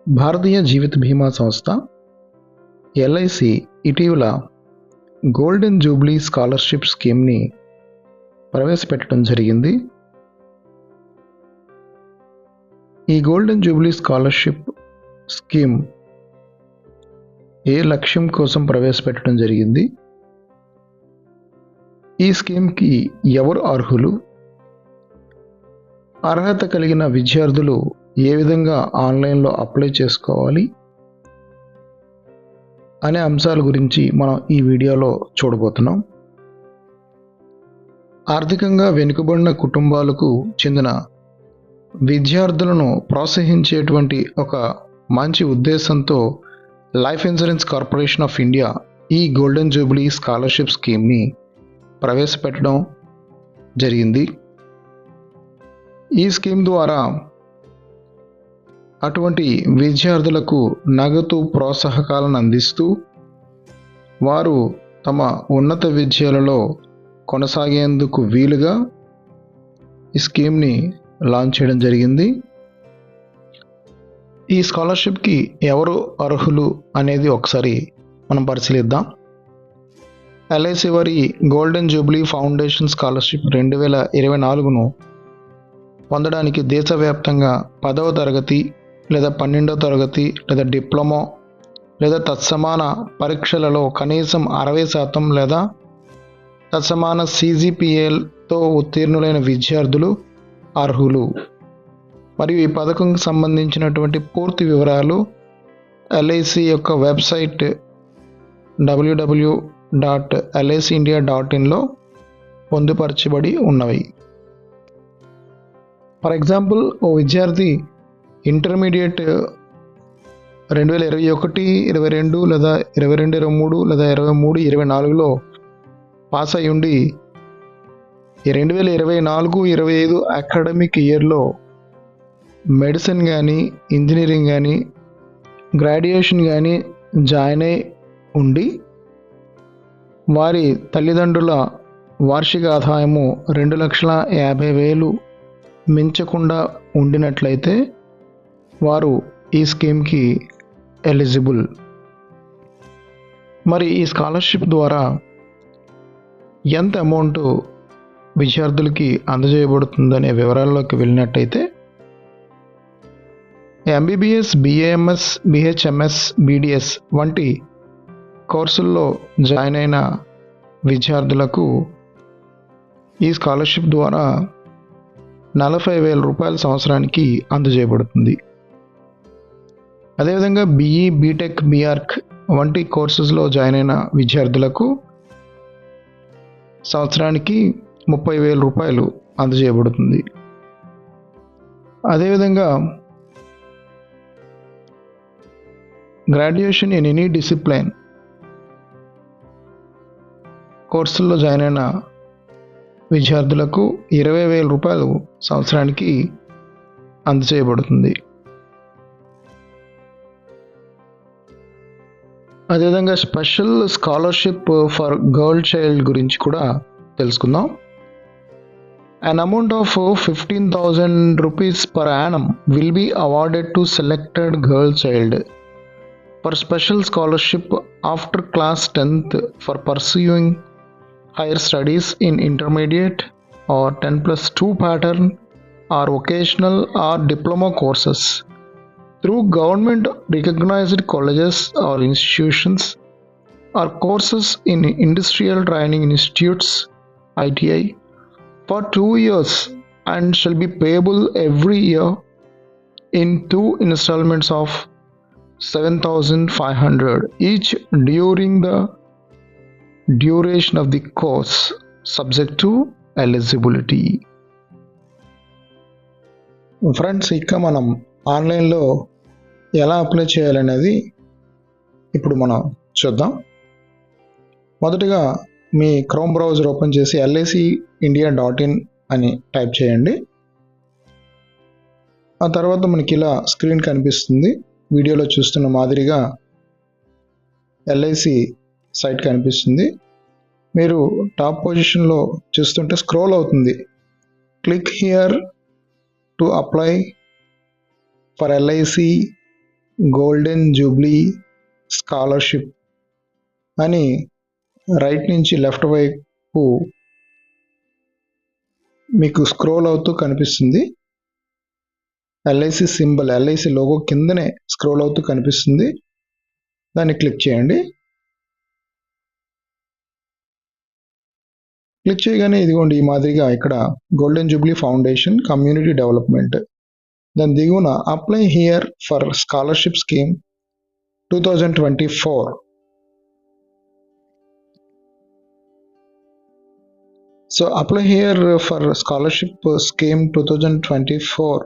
భారతీయ జీవిత బీమా సంస్థ ఎల్ఐసి ఇటీవల గోల్డెన్ జూబ్లీ స్కాలర్షిప్ స్కీమ్ని ప్రవేశపెట్టడం జరిగింది. ఈ గోల్డెన్ జూబ్లీ స్కాలర్షిప్ స్కీమ్ ఏ లక్ష్యం కోసం ప్రవేశపెట్టడం జరిగింది, ఈ స్కీమ్కి ఎవరు అర్హులు, అర్హత కలిగిన విద్యార్థులు ఏ విధంగా ఆన్లైన్లో అప్లై చేసుకోవాలి అనే అంశాల గురించి మనం ఈ వీడియోలో చూడబోతున్నాం. ఆర్థికంగా వెనుకబడిన కుటుంబాలకు చెందిన విద్యార్థులను ప్రోత్సహించేటువంటి ఒక మంచి ఉద్దేశంతో life insurance corporation of India ఈ గోల్డెన్ జూబ్లీ స్కాలర్షిప్ స్కీమ్ని ప్రవేశపెట్టడం జరిగింది. ఈ స్కీమ్ ద్వారా అటువంటి విద్యార్థులకు నగదు ప్రోత్సాహకాలను అందిస్తూ వారు తమ ఉన్నత విద్యలలో కొనసాగేందుకు వీలుగా ఈ స్కీమ్ని లాంచ్ చేయడం జరిగింది. ఈ స్కాలర్షిప్కి ఎవరు అర్హులు అనేది ఒకసారి మనం పరిశీలిద్దాం. ఎల్ఐసి వారి గోల్డెన్ జూబ్లీ ఫౌండేషన్ స్కాలర్షిప్ 2024ను పొందడానికి దేశవ్యాప్తంగా 10వ తరగతి లేదా 12వ తరగతి లేదా డిప్లొమా లేదా తత్సమాన పరీక్షలలో కనీసం 60% లేదా తత్సమాన CGPAతో ఉత్తీర్ణులైన విద్యార్థులు అర్హులు. మరియు ఈ పథకంకి సంబంధించినటువంటి పూర్తి వివరాలు ఎల్ఐసి యొక్క వెబ్సైట్ www.licindia.in పొందుపరచబడి ఉన్నవి. ఫర్ ఎగ్జాంపుల్, ఓ విద్యార్థి ఇంటర్మీడియట్ 2021, 22 లేదా 22, 23 లేదా 23, 24లో పాస్ అయి ఉండి 2024-25 అకాడమిక్ ఇయర్లో మెడిసిన్ కానీ, ఇంజనీరింగ్ కానీ, గ్రాడ్యుయేషన్ కానీ జాయిన్ అయి ఉండి వారి తల్లిదండ్రుల వార్షిక ఆదాయము 2,50,000 మించకుండా ఉండినట్లయితే వారు ఈ స్కీమ్కి ఎలిజిబుల్. మరి ఈ స్కాలర్షిప్ ద్వారా ఎంత అమౌంట్ విద్యార్థులకి అందజేయబడుతుందనే వివరాల్లోకి వెళ్ళినట్టయితే MBBS, BAMS, BHMS, BDS వంటి కోర్సుల్లో జాయిన్ అయిన విద్యార్థులకు ఈ స్కాలర్షిప్ ద్వారా 40,000 రూపాయల సంవత్సరానికి అందజేయబడుతుంది. అదేవిధంగా BE, BTech, BArch వంటి కోర్సెస్లో జాయిన్ అయిన విద్యార్థులకు సంవత్సరానికి 30,000 రూపాయలు అందజేయబడుతుంది. అదేవిధంగా గ్రాడ్యుయేషన్ ఇన్ ఎనీ డిసిప్లైన్ కోర్సుల్లో జాయిన్ అయిన విద్యార్థులకు 20,000 రూపాయలు సంవత్సరానికి అందజేయబడుతుంది. అదేవిధంగా special scholarship for girl child గురించి కూడా తెలుసుకుందాం. An amount of 15,000 rupees per annum will be awarded to selected girl child for special scholarship after class 10th for pursuing higher studies in intermediate or 10+2 pattern or vocational or diploma courses through government recognized colleges or institutions or courses in industrial training institutes ITI for 2 years and shall be payable every year in 2 installments of 7,500 each during the duration of the course subject to eligibility. Friends, ఇక మనం ఆన్లైన్లో ఎలా apply చేయాలనేది ఇప్పుడు మనం చూద్దాం. మొదటగా మీ chrome browser open చేసి licindia.in అని టైప్ చేయండి. ఆ తర్వాత మనకి ఇలా స్క్రీన్ కనిపిస్తుంది. వీడియోలో చూస్తున్న మాదిరిగా LIC సైట్ కనిపిస్తుంది. మీరు టాప్ పొజిషన్లో చూస్తుంటే స్క్రోల్ అవుతుంది. Click here to apply for LIC golden Jubilee scholarship అని రైట్ నుంచి లెఫ్ట్ వైపు మీకు స్క్రోల్ అవుతూ కనిపిస్తుంది. ఎల్ఐసి సింబల్, ఎల్ఐసి లోగో కిందనే స్క్రోల్ అవుతూ కనిపిస్తుంది. దాన్ని క్లిక్ చేయండి. క్లిక్ చేయగానే ఇదిగోండి ఈ మాదిరిగా ఇక్కడ golden Jubilee foundation community development, దాని దిగువన apply here for scholarship scheme 2024. So apply here for scholarship scheme 2024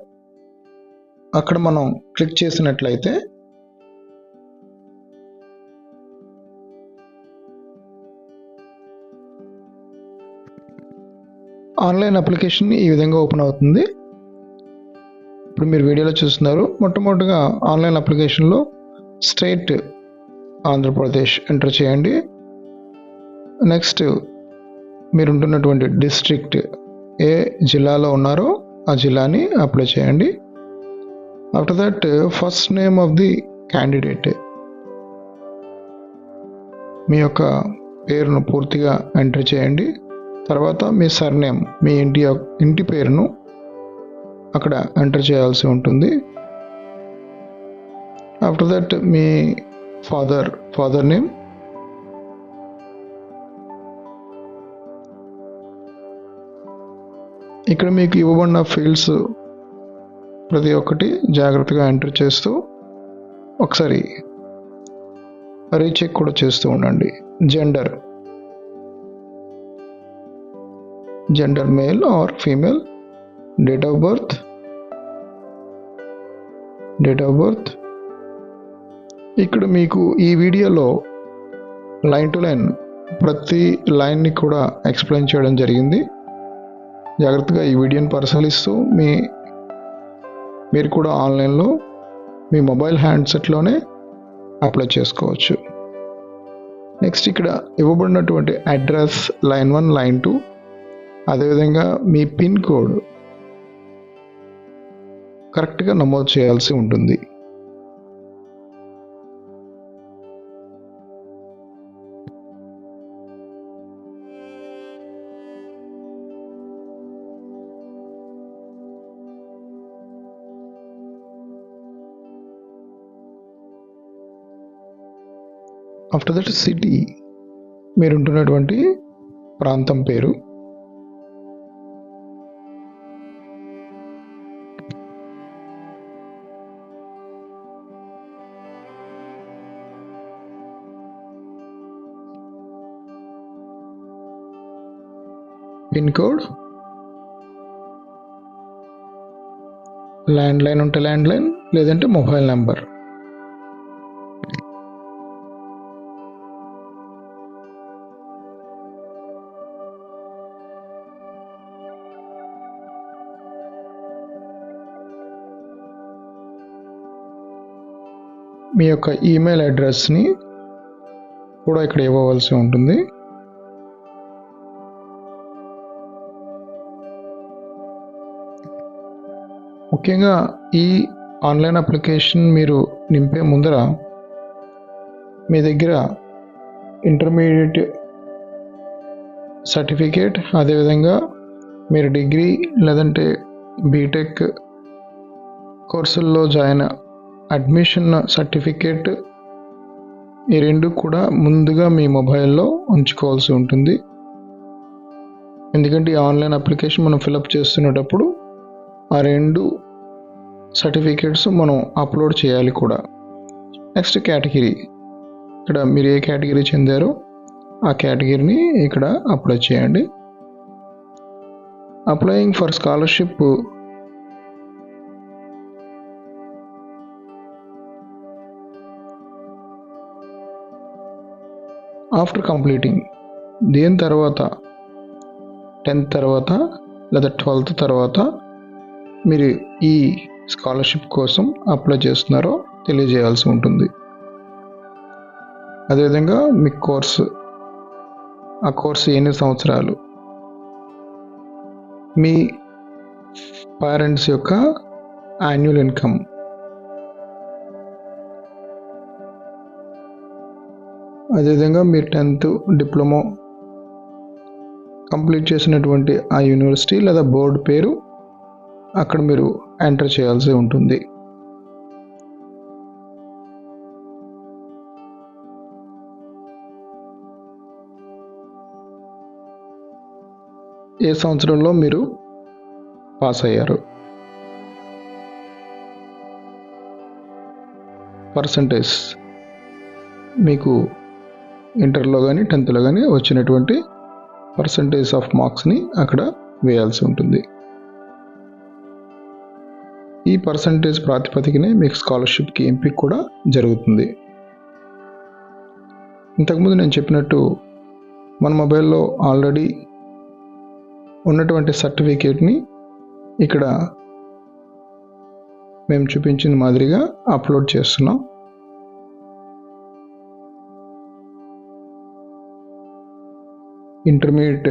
అక్కడ మనం క్లిక్ చేసినట్లయితే ఆన్లైన్ అప్లికేషన్ ఈ విధంగా ఓపెన్ అవుతుంది. ఇప్పుడు మీరు వీడియోలో చూస్తున్నారు. మొట్టమొదటిగా ఆన్లైన్ అప్లికేషన్లో స్టేట్ ఆంధ్రప్రదేశ్ ఎంటర్ చేయండి. నెక్స్ట్ మీరు ఉంటున్నటువంటి డిస్ట్రిక్ట్ ఏ జిల్లాలో ఉన్నారో ఆ జిల్లాని అప్లై చేయండి. After that first name of the candidate, మీ యొక్క పేరును పూర్తిగా ఎంటర్ చేయండి. తర్వాత మీ సర్నేమ్, మీ ఇంటి పేరును అక్కడ ఎంటర్ చేయాల్సి ఉంటుంది. After that me father name, ఇక్కడ మీకు ఇవ్వబడిన ఫీల్డ్స్ ప్రతి ఒక్కటి జాగ్రత్తగా ఎంటర్ చేస్తూ ఒకసారి రీచెక్ కూడా చేస్తూ ఉండండి. Gender male or female, date of birth. ఇక్కడ మీకు ఈ వీడియోలో లైన్ టు లైన్ ప్రతి లైన్ని కూడా ఎక్స్ప్లెయిన్ చేయడం జరిగింది. జాగ్రత్తగా ఈ వీడియోని పరిశీలిస్తూ మీరు కూడా ఆన్లైన్లో మీ మొబైల్ హ్యాండ్సెట్లోనే అప్లై చేసుకోవచ్చు. నెక్స్ట్ ఇక్కడ ఇవ్వబడినటువంటి అడ్రస్ లైన్ 1, లైన్ 2, అదేవిధంగా మీ పిన్ కోడ్ కరెక్ట్గా నమోదు చేయాల్సి ఉంటుంది. ఆఫ్టర్ దట్ సిటీ, మీరుంటున్నటువంటి ప్రాంతం పేరు, పిన్ కోడ్, ల్యాండ్లైన్ ఉంటే ల్యాండ్లైన్, లేదంటే మొబైల్ నెంబర్. మీ యొక్క ఈమెయిల్ అడ్రస్ని కూడా ఇక్కడ ఇవ్వవలసి ఉంటుంది. ముఖ్యంగా ఈ ఆన్లైన్ అప్లికేషన్ మీరు నింపే ముందర మీ దగ్గర ఇంటర్మీడియట్ సర్టిఫికేట్, అదేవిధంగా మీరు డిగ్రీ లేదంటే బీటెక్ కోర్సుల్లో జాయిన్ అడ్మిషన్ సర్టిఫికేట్, ఈ రెండు కూడా ముందుగా మీ మొబైల్లో ఉంచుకోవాల్సి ఉంటుంది. ఎందుకంటే ఈ ఆన్లైన్ అప్లికేషన్ మనం ఫిలప్ చేస్తున్నప్పుడు ఆ రెండు సర్టిఫికేట్స్ మనం అప్లోడ్ చేయాలి కూడా. నెక్స్ట్ కేటగిరీ, ఇక్కడ మీరు ఏ కేటగిరీ చెందారో ఆ కేటగిరీని ఇక్కడ అప్లై చేయండి. Applying for scholarship after completing, దీని తర్వాత 10th తర్వాత లేదా 12th తర్వాత మీరు ఈ స్కాలర్షిప్ కోసం అప్లై చేస్తున్నారో తెలియజేయాల్సి ఉంటుంది. అదేవిధంగా మీ కోర్సు, ఆ కోర్సు ఎన్ని సంవత్సరాలు, మీ పేరెంట్స్ యొక్క యాన్యువల్ ఇన్కమ్, అదేవిధంగా మీరు 10th డిప్లొమా కంప్లీట్ చేసినటువంటి ఆ యూనివర్సిటీ లేదా బోర్డు పేరు అక్కడ మీరు ఎంటర్ చేయాల్సి ఉంటుంది. ఏ సంవత్సరంలో మీరు పాస్ అయ్యారు, పర్సంటేజ్ మీకు ఇంటర్లో కానీ 10thలో కానీ వచ్చినటువంటి పర్సంటేజ్ ఆఫ్ మార్క్స్ని అక్కడ వేయాల్సి ఉంటుంది. ఈ పర్సంటేజ్ ప్రాతిపదికనే మీకు స్కాలర్షిప్కి ఎంపిక కూడా జరుగుతుంది. ఇంతకుముందు నేను చెప్పినట్టు మన మొబైల్లో ఆల్రెడీ ఉన్నటువంటి సర్టిఫికేట్ని ఇక్కడ మేము చూపించిన మాదిరిగా అప్లోడ్ చేస్తున్నాం. ఇంటర్మీడియట్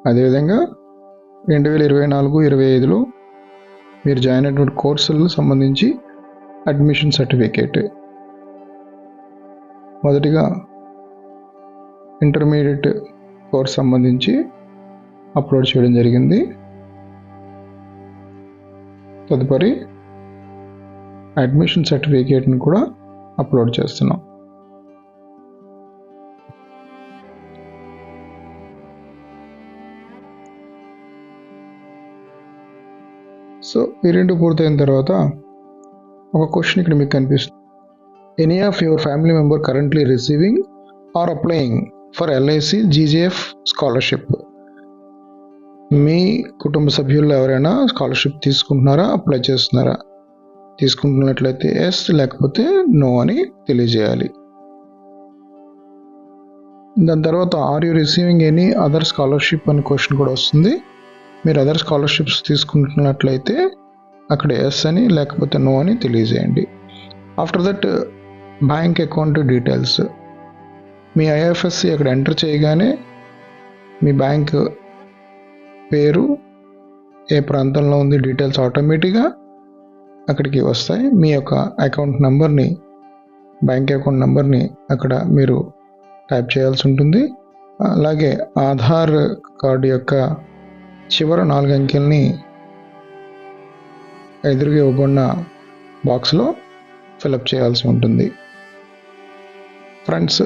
అదేవిధంగా 2024-25లో మీరు జాయిన్ అయినటువంటి కోర్సులకు సంబంధించి అడ్మిషన్ సర్టిఫికేట్. మొదటిగా ఇంటర్మీడియట్ కోర్స్ సంబంధించి అప్లోడ్ చేయడం జరిగింది. తదుపరి అడ్మిషన్ సర్టిఫికేట్ని కూడా అప్లోడ్ చేస్తున్నాం. సో ఈ రెండు పూర్తయిన తర్వాత ఒక క్వశ్చన్ ఇక్కడ మీకు కనిపిస్తుంది. Any of your family member currently receiving or applying for LIC GGF scholarship. మీ కుటుంబ సభ్యుల్లో ఎవరైనా స్కాలర్షిప్ తీసుకుంటున్నారా, అప్లై చేస్తున్నారా? తీసుకుంటున్నట్లయితే ఎస్, లేకపోతే నో అని తెలియజేయాలి. దాని తర్వాత are you receiving any other scholarship అని క్వశ్చన్ కూడా వస్తుంది. మీరు అదర్ స్కాలర్షిప్స్ తీసుకుంటున్నట్లయితే అక్కడ ఎస్ అని లేకపోతే నో అని తెలియజేయండి. After that bank account details, me IFSC అక్కడ ఎంటర్ చేయగానే మీ బ్యాంక్ పేరు, ఏ ప్రాంతంలో ఉంది డీటెయిల్స్ ఆటోమేటిక్గా అక్కడికి వస్తాయి. మీ యొక్క అకౌంట్ నెంబర్ని, బ్యాంక్ అకౌంట్ నెంబర్ని అక్కడ మీరు టైప్ చేయాల్సి ఉంటుంది. అలాగే ఆధార్ కార్డు యొక్క చివరి 4 అంకెల్ని ఎదురుగా ఇవ్వబడిన బాక్స్లో ఫిలప్ చేయాల్సి ఉంటుంది. ఫ్రెండ్స్,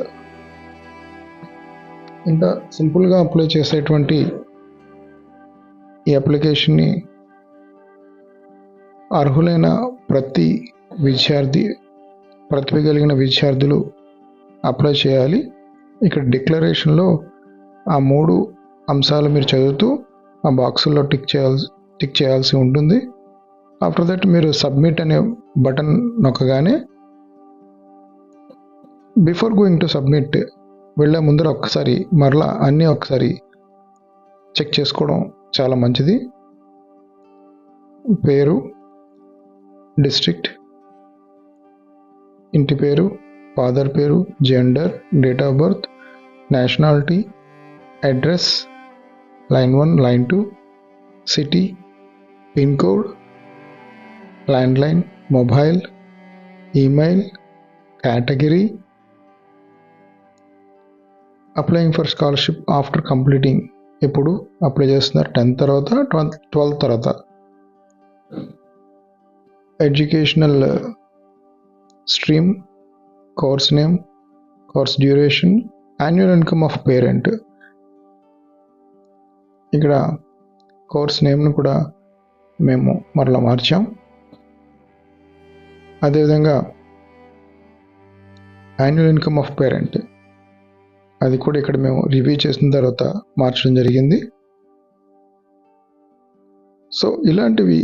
ఇంత సింపుల్గా అప్లై చేసేటువంటి ఈ అప్లికేషన్ని అర్హులైన ప్రతి విద్యార్థి, ప్రతిభ కలిగిన విద్యార్థులు అప్లై చేయాలి. ఇక్కడ డిక్లరేషన్లో ఆ 3 అంశాలు మీరు చదువుతూ ఆ బాక్సుల్లో టిక్ చేయాల్సి ఉంటుంది. ఆఫ్టర్ దట్ మీరు సబ్మిట్ అనే బటన్ నొక్కగానే, బిఫోర్ గోయింగ్ టు సబ్మిట్ వెళ్ళే ముందర ఒక్కసారి మరలా అన్నీ ఒకసారి చెక్ చేసుకోవడం చాలా మంచిది. పేరు, డిస్ట్రిక్ట్, ఇంటి పేరు, ఫాదర్ పేరు, gender, date of birth, nationality, address, line 1, line 2, city, pin code, landline, mobile, email, category. Applying for scholarship after completing, ఎప్పుడు అప్లై చేస్తున్నారు? 10th తర్వాత, 12th తర్వాత. Educational stream, course name, course duration, annual income of parent. ఇక్కడ course నేమ్ను కూడా మేము మరలా మార్చాం. అదేవిధంగా annual income of parent అది కూడా ఇక్కడ మేము రివ్యూ చేసిన తర్వాత మార్చడం జరిగింది. సో ఇలాంటివి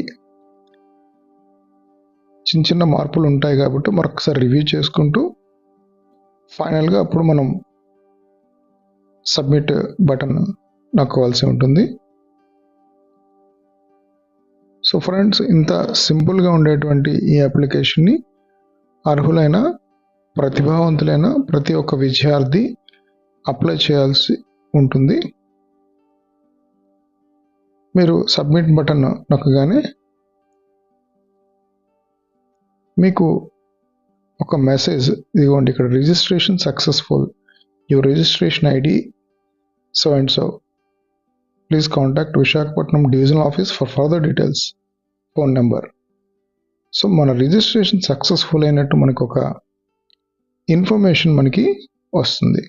చిన్న చిన్న మార్పులు ఉంటాయి కాబట్టి మరొకసారి రివ్యూ చేసుకుంటూ ఫైనల్గా అప్పుడు మనం సబ్మిట్ బటన్ నొక్కవలసి ఉంటుంది. సో ఫ్రెండ్స్, ఇంత సింపుల్గా ఉండేటువంటి ఈ అప్లికేషన్ని అర్హులైన, ప్రతిభావంతులైన ప్రతి ఒక్క విద్యార్థి అప్లై చేయాల్సి ఉంటుంది. మీరు సబ్మిట్ బటన్ నొక్కగానే మీకు ఒక మెసేజ్, ఇదిగోండి ఇక్కడ registration successful, your registration ID so and so, please contact Visakhapatnam divisional office for further details, phone number. So మన రిజిస్ట్రేషన్ సక్సెస్ఫుల్ అయినట్టు మనకు ఒక ఇన్ఫర్మేషన్ మనకి వస్తుంది.